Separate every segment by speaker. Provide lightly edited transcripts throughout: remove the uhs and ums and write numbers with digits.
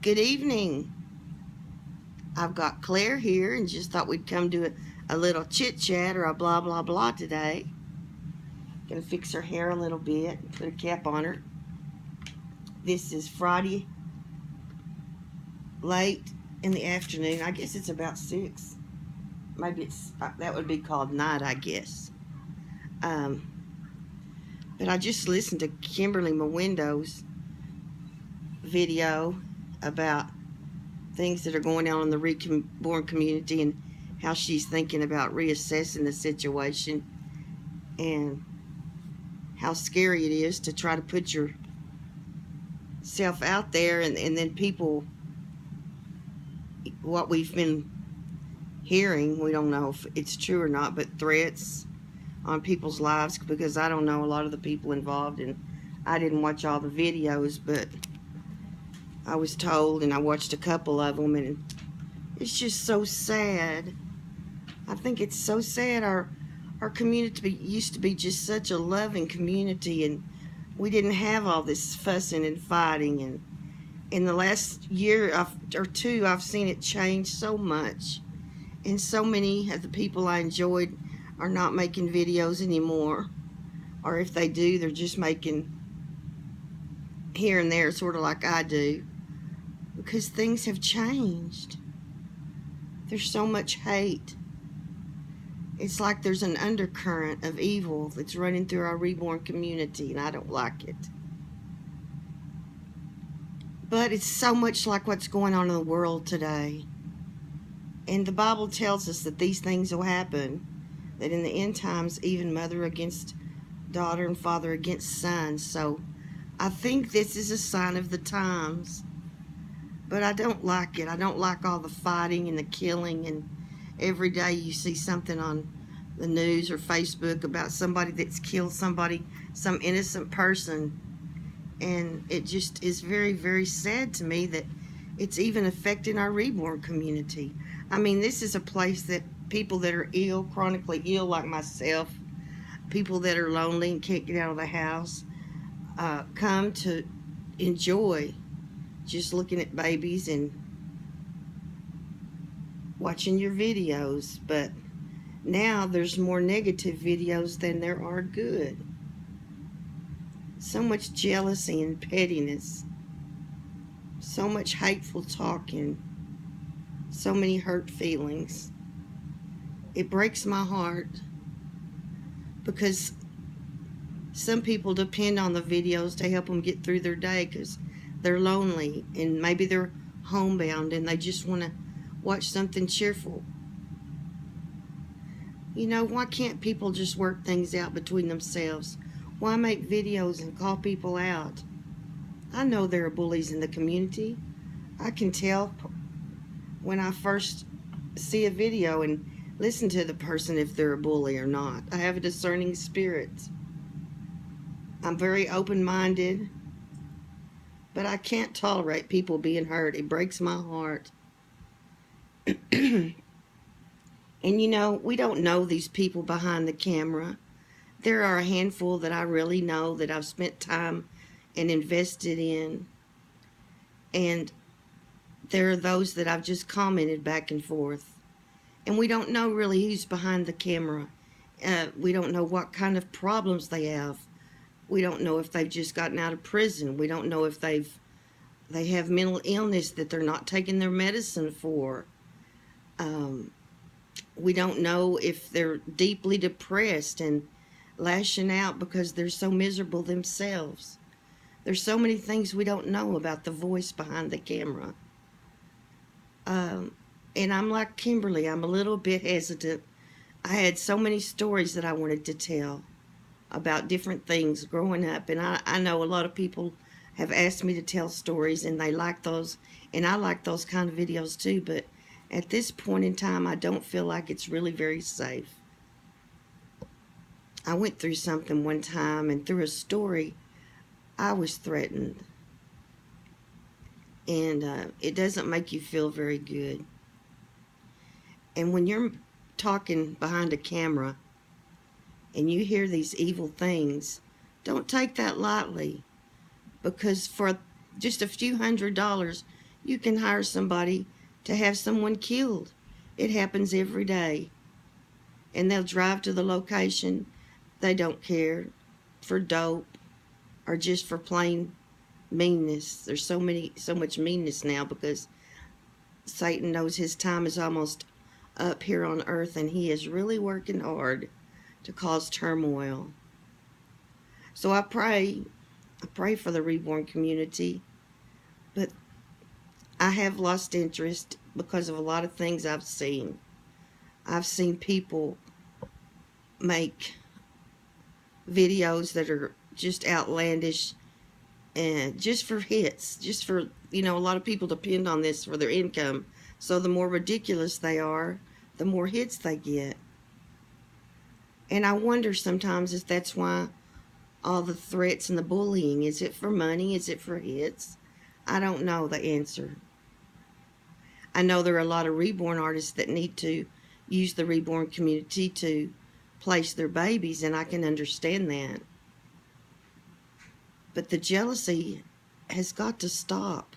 Speaker 1: Good evening. I've got Claire here and just thought we'd come do a little chit chat or a blah blah blah today. Gonna fix her hair a little bit, put a cap on her. This is Friday, late in the afternoon. I guess it's about 6. Maybe it's that would be called night, I guess. Um, but I just listened to Kimberly Mawindo's video about things that are going on in the reborn community and how she's thinking about reassessing the situation and how scary it is to try to put yourself out there and then people, what we've been hearing, we don't know if it's true or not, but threats on people's lives, because I don't know a lot of the people involved and I didn't watch all the videos, but I was told, and I watched a couple of them, and it's just so sad. I think it's so sad. Our community used to be just such a loving community, and we didn't have all this fussing and fighting. And in the last year or two, I've seen it change so much. And so many of the people I enjoyed are not making videos anymore. Or if they do, they're just making here and there, sort of like I do. Because things have changed. There's so much hate. It's like there's an undercurrent of evil that's running through our reborn community, and I don't like it. But it's so much like what's going on in the world today. And the Bible tells us that these things will happen, that in the end times, even mother against daughter and father against son. So I think this is a sign of the times. But I don't like it. I don't like all the fighting and the killing, and every day you see something on the news or Facebook about somebody that's killed somebody, some innocent person. And it just is very, very sad to me that it's even affecting our reborn community. I mean, this is a place that people that are ill, chronically ill like myself, people that are lonely and can't get out of the house, come to enjoy just looking at babies and watching your videos. But now there's more negative videos than there are good. So much jealousy and pettiness, so much hateful talking, so many hurt feelings. It breaks my heart because some people depend on the videos to help them get through their day because they're lonely and maybe they're homebound and they just want to watch something cheerful. You know, why can't people just work things out between themselves? Why make videos and call people out? I know there are bullies in the community. I can tell when I first see a video and listen to the person if they're a bully or not. I have a discerning spirit. I'm very open-minded. But I can't tolerate people being hurt. It breaks my heart. And you know, we don't know these people behind the camera. There are a handful that I really know that I've spent time and invested in. And there are those that I've just commented back and forth. And we don't know really who's behind the camera. We don't know what kind of problems they have. We don't know if they've just gotten out of prison. We don't know if they have mental illness that they're not taking their medicine for. We don't know if they're deeply depressed and lashing out because they're so miserable themselves. There's so many things we don't know about the voice behind the camera. And I'm like Kimberly. I'm a little bit hesitant. I had so many stories that I wanted to tell about different things growing up, and I know a lot of people have asked me to tell stories and they like those, and I like those kind of videos too, but at this point in time I don't feel like it's really very safe. I went through something one time, and through a story I was threatened, and it doesn't make you feel very good. And when you're talking behind a camera and you hear these evil things, don't take that lightly, because for just a few $100 You can hire somebody to have someone killed. It happens every day. And they'll drive to the location. They don't care for dope or just for plain meanness. There's so much meanness now because Satan knows his time is almost up here on earth, and he is really working hard to cause turmoil. So I pray for the reborn community, but I have lost interest because of a lot of things I've seen. I've seen people make videos that are just outlandish and just for hits, just for, a lot of people depend on this for their income. So the more ridiculous they are, the more hits they get. And I wonder sometimes if that's why all the threats and the bullying, is it for money? Is it for hits? I don't know the answer. I know there are a lot of reborn artists that need to use the reborn community to place their babies, and I can understand that. But the jealousy has got to stop.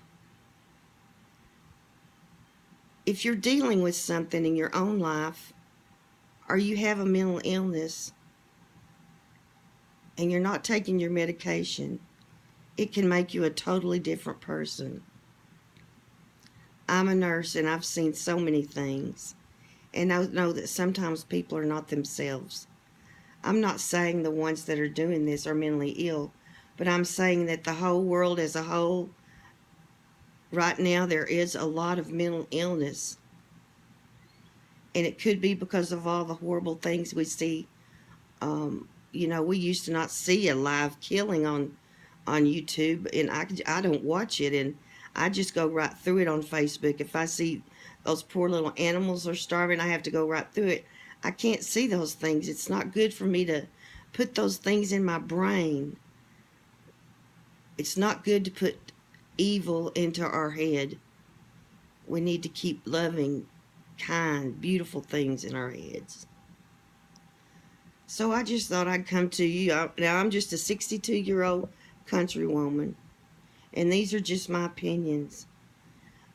Speaker 1: If you're dealing with something in your own life, or you have a mental illness, and you're not taking your medication, it can make you a totally different person. I'm a nurse, and I've seen so many things, and I know that sometimes people are not themselves. I'm not saying the ones that are doing this are mentally ill, but I'm saying that the whole world as a whole, right now, there is a lot of mental illness. And it could be because of all the horrible things we see. We used to not see a live killing on YouTube, and I don't watch it, and I just go right through it on Facebook. If I see those poor little animals are starving, I have to go right through it. I can't see those things. It's not good for me to put those things in my brain. It's not good to put evil into our head. We need to keep loving, kind, beautiful things in our heads. So I just thought I'd come to you. Now, I'm just a 62-year-old country woman, and these are just my opinions.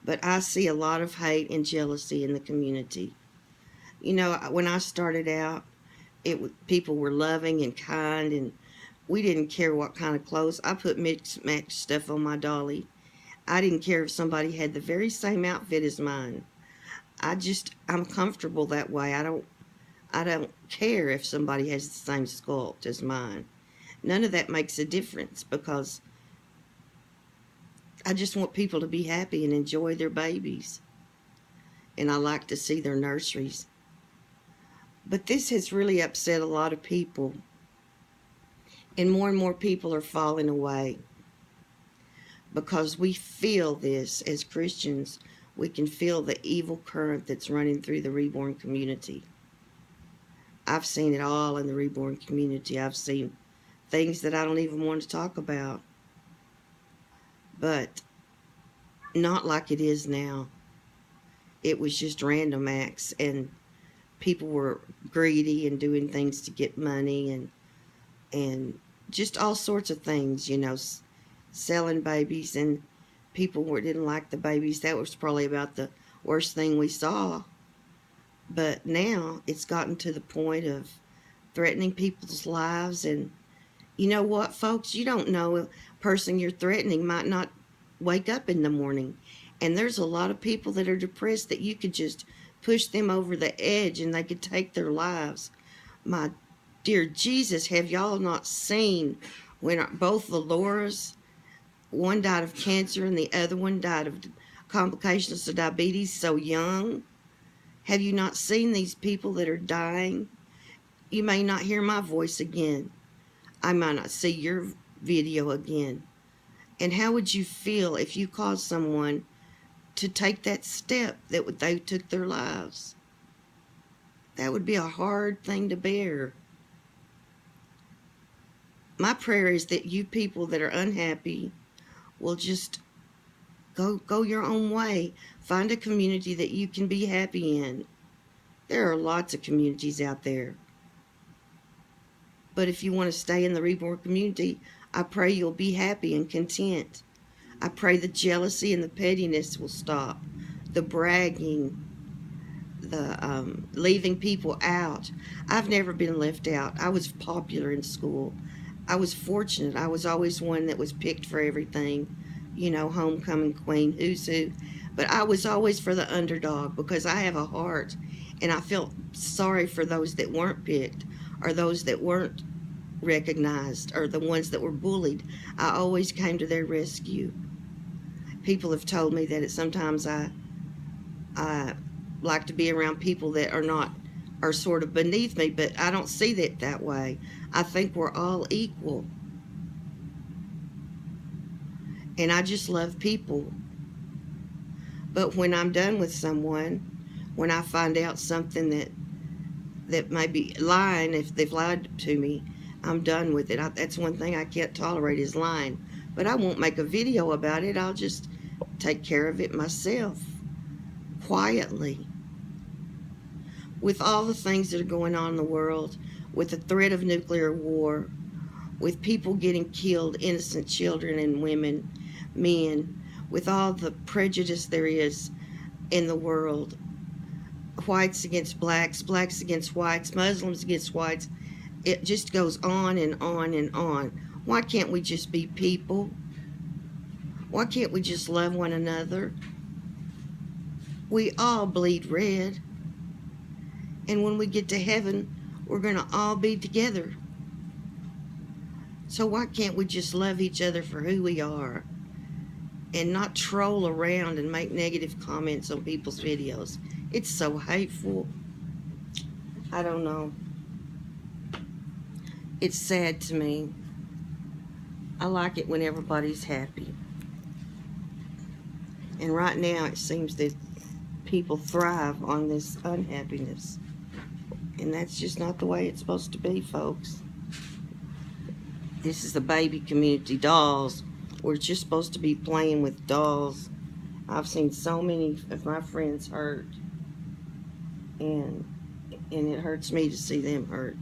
Speaker 1: But I see a lot of hate and jealousy in the community. When I started out, people were loving and kind, and we didn't care what kind of clothes. I put mixed match stuff on my dolly. I didn't care if somebody had the very same outfit as mine. I'm comfortable that way. I don't care if somebody has the same sculpt as mine. None of that makes a difference because I just want people to be happy and enjoy their babies. And I like to see their nurseries. But this has really upset a lot of people. And more people are falling away. Because we feel this as Christians. We can feel the evil current that's running through the reborn community. I've seen it all in the reborn community. I've seen things that I don't even want to talk about. But not like it is now. It was just random acts, and people were greedy and doing things to get money and just all sorts of things, selling babies, and people didn't like the babies. That was probably about the worst thing we saw. But now it's gotten to the point of threatening people's lives. And you know what, folks? You don't know a person you're threatening might not wake up in the morning. And there's a lot of people that are depressed that you could just push them over the edge and they could take their lives. My dear Jesus, have y'all not seen when both the Lauras, one died of cancer and the other one died of complications of diabetes so young? Have you not seen these people that are dying? You may not hear my voice again. I might not see your video again. And how would you feel if you caused someone to take that step that they took their lives? That would be a hard thing to bear. My prayer is that you people that are unhappy will just go your own way. Find a community that you can be happy in. There are lots of communities out there. But if you want to stay in the reborn community, I pray you'll be happy and content. I pray the jealousy and the pettiness will stop, the bragging, the leaving people out. I've never been left out. I was popular in school. I was fortunate. I was always one that was picked for everything, you know, homecoming queen, who's who. But I was always for the underdog because I have a heart, and I felt sorry for those that weren't picked or those that weren't recognized or the ones that were bullied. I always came to their rescue. People have told me that sometimes I like to be around people that are sort of beneath me, but I don't see it that way. I think we're all equal. And I just love people. But when I'm done with someone, when I find out something that may be lying, if they've lied to me, I'm done with it. That's one thing I can't tolerate is lying. But I won't make a video about it. I'll just take care of it myself, quietly. With all the things that are going on in the world, with the threat of nuclear war, with people getting killed, innocent children and women, men, with all the prejudice there is in the world, whites against blacks, blacks against whites, Muslims against whites, it just goes on and on and on. Why can't we just be people? Why can't we just love one another? We all bleed red. And when we get to heaven, we're going to all be together. So why can't we just love each other for who we are and not troll around and make negative comments on people's videos? It's so hateful. I don't know. It's sad to me. I like it when everybody's happy. And right now it seems that people thrive on this unhappiness. And that's just not the way it's supposed to be, folks. This is the baby community, dolls. We're just supposed to be playing with dolls. I've seen so many of my friends hurt. And it hurts me to see them hurt.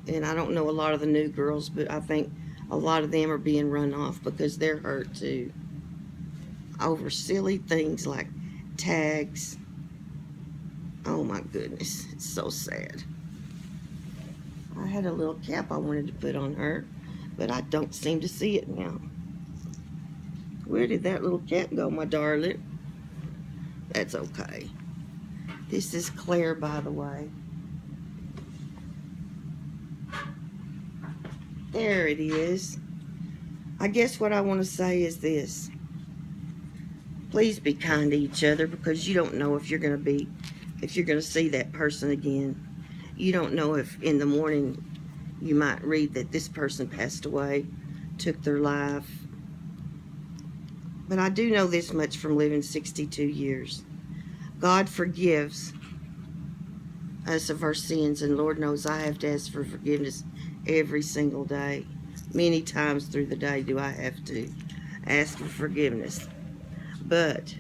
Speaker 1: And I don't know a lot of the new girls, but I think a lot of them are being run off because they're hurt too. Over silly things like tags. Oh my goodness, it's so sad. I had a little cap I wanted to put on her, but I don't seem to see it now. Where did that little cap go, my darling? That's okay. This is Claire, by the way. There it is. I guess what I want to say is this. Please be kind to each other because you don't know if you're going to see that person again. You don't know if in the morning you might read that this person passed away, took their life. But I do know this much from living 62 years. God forgives us of our sins, and Lord knows I have to ask for forgiveness every single day. Many times through the day do I have to ask for forgiveness. But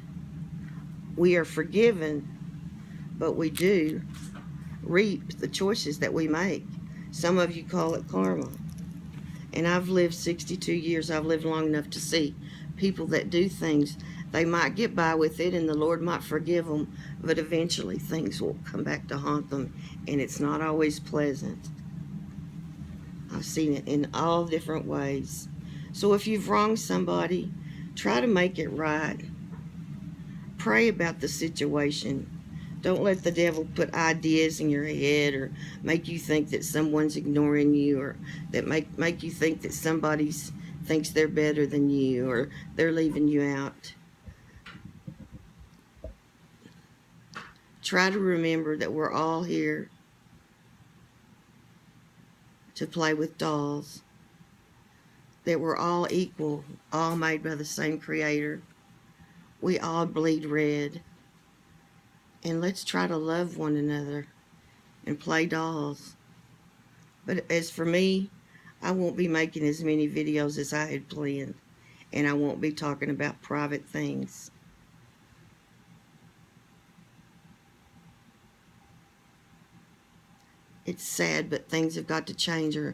Speaker 1: we are forgiven, but we do reap the choices that we make. Some of you call it karma. And I've lived 62 years. I've lived long enough to see people that do things. They might get by with it and the Lord might forgive them, but eventually things will come back to haunt them, and it's not always pleasant. I've seen it in all different ways. So if you've wronged somebody, try to make it right. Pray about the situation. Don't let the devil put ideas in your head or make you think that someone's ignoring you, or that make you think that somebody thinks they're better than you or they're leaving you out. Try to remember that we're all here to play with dolls, that we're all equal, all made by the same Creator. We all bleed red. And let's try to love one another and play dolls. But as for me, I won't be making as many videos as I had planned. And I won't be talking about private things. It's sad, but things have got to change, or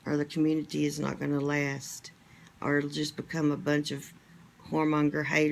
Speaker 1: the community is not going to last. Or it'll just become a bunch of whoremonger hater.